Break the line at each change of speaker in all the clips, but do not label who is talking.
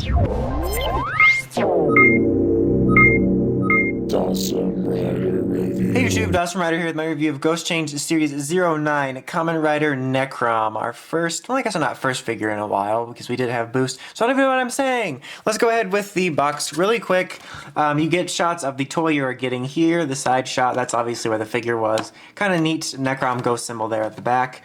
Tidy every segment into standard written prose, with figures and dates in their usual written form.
Hey YouTube, Kamen Rider here with my review of Ghost Change Series 09, Kamen Rider Necrom, our first, well I guess not first figure in a while, because we did have Boost, so I don't even know what I'm saying! Let's go ahead with the box really quick. You get shots of the toy you're getting here, the side shot, that's obviously where the figure was. Kind of neat Necrom ghost symbol there at the back.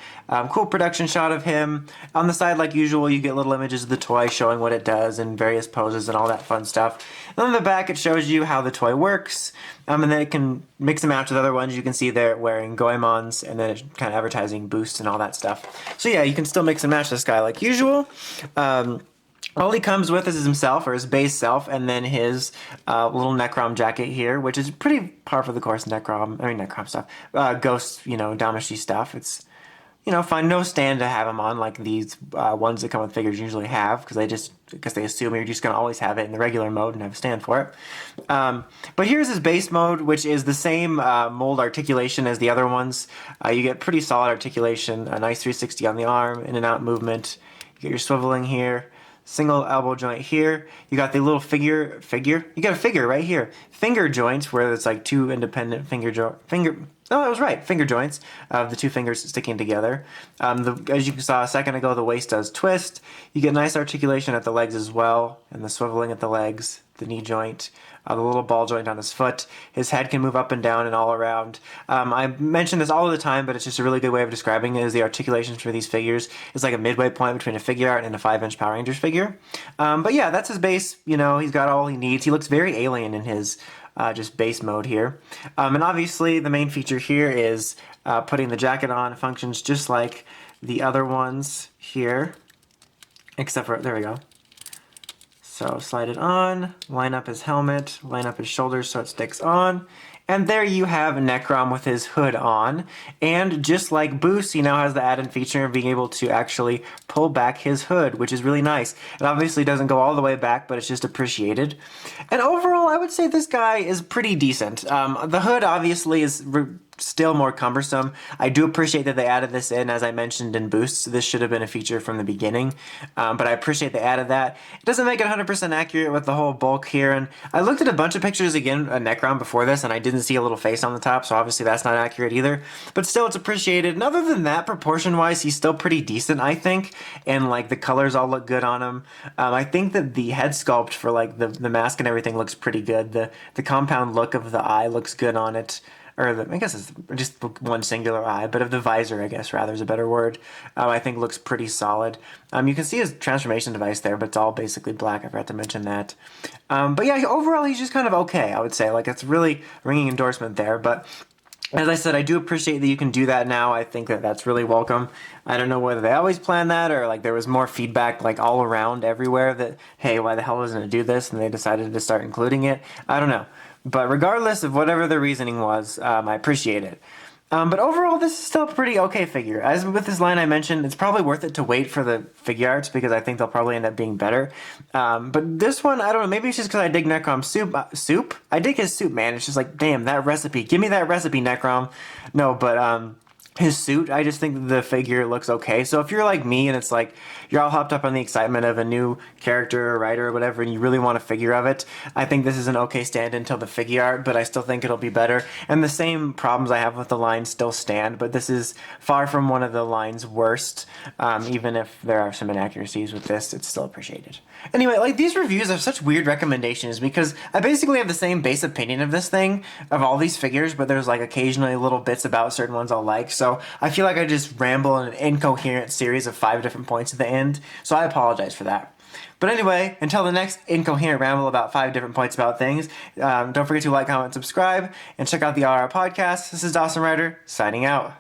Cool production shot of him. On the side, like usual, you get little images of the toy showing what it does and various poses and all that fun stuff. And on the back, it shows you how the toy works, and then it can mix and match with other ones. You can see they're wearing Goemons, and then it's kind of advertising Boost and all that stuff. So yeah, you can still mix and match this guy like usual. All he comes with is himself, or his base self, and then his little Necrom jacket here, which is pretty par for the course Necrom stuff. Ghost, damashii stuff. It's, fine. No stand to have him on like these ones that come with figures usually have, because they assume you're just going to always have it in the regular mode and have a stand for it. But here's his base mode, which is the same mold articulation as the other ones. You get pretty solid articulation, a nice 360 on the arm, in and out movement. You get your swiveling here. Single elbow joint here. You got the little figure. You got a figure right here. Finger joints where it's like two independent finger. Oh, I was right. Finger joints of the two fingers sticking together. As you saw a second ago, the waist does twist. You get nice articulation at the legs as well, and the swiveling at the legs, the knee joint, the little ball joint on his foot. His head can move up and down and all around. I mention this all the time, but it's just a really good way of describing it, is the articulations for these figures is like a midway point between a figure art and a 5-inch Power Rangers figure. But yeah, that's his base. He's got all he needs. He looks very alien in his just base mode here. And obviously the main feature here is putting the jacket on. It functions just like the other ones here, except for, there we go. So slide it on, line up his helmet, line up his shoulders so it sticks on, and there you have Necrom with his hood on. And just like Boost, he now has the added feature of being able to actually pull back his hood, which is really nice. It obviously doesn't go all the way back, but it's just appreciated. And overall, I would say this guy is pretty decent. The hood obviously is still more cumbersome. I do appreciate that they added this in, as I mentioned in Boost. So this should have been a feature from the beginning, but I appreciate they added that. It doesn't make it 100% accurate with the whole bulk here, and I looked at a bunch of pictures again of Necrom before this, and I didn't see a little face on the top, so obviously that's not accurate either, but still it's appreciated. And other than that, proportion-wise, he's still pretty decent, I think, and like the colors all look good on him. I think that the head sculpt for like the mask and everything looks pretty good. The compound look of the eye looks good on it. I guess it's just one singular eye, but of the visor, I guess, rather is a better word, I think looks pretty solid. You can see his transformation device there, but it's all basically black. I forgot to mention that. But yeah, overall, he's just kind of okay, I would say. Like, it's really a ringing endorsement there, but as I said, I do appreciate that you can do that now. I think that that's really welcome. I don't know whether they always planned that, or like there was more feedback like all around everywhere that, hey, why the hell wasn't it do this? And they decided to start including it. I don't know. But regardless of whatever the reasoning was, I appreciate it. But overall, this is still a pretty okay figure. As with this line I mentioned, it's probably worth it to wait for the figure arts, because I think they'll probably end up being better. But this one, I don't know, maybe it's just because I dig Necrom's soup. I dig his soup, man. It's just like, damn, that recipe. Give me that recipe, Necrom. No, but his suit, I just think the figure looks okay. So if you're like me and it's like you're all hopped up on the excitement of a new character or writer or whatever, and you really want a figure of it, I think this is an okay stand until the figure art, but I still think it'll be better. And the same problems I have with the line still stand, but this is far from one of the line's worst. Even if there are some inaccuracies with this, it's still appreciated. Anyway, like, these reviews are such weird recommendations because I basically have the same base opinion of this thing, of all these figures, but there's like occasionally little bits about certain ones I'll like. So I feel like I just ramble in an incoherent series of 5 different points at the end, so I apologize for that. But anyway, until the next incoherent ramble about 5 different points about things, don't forget to like, comment, subscribe, and check out the RR podcast. This is Kamen Rider, signing out.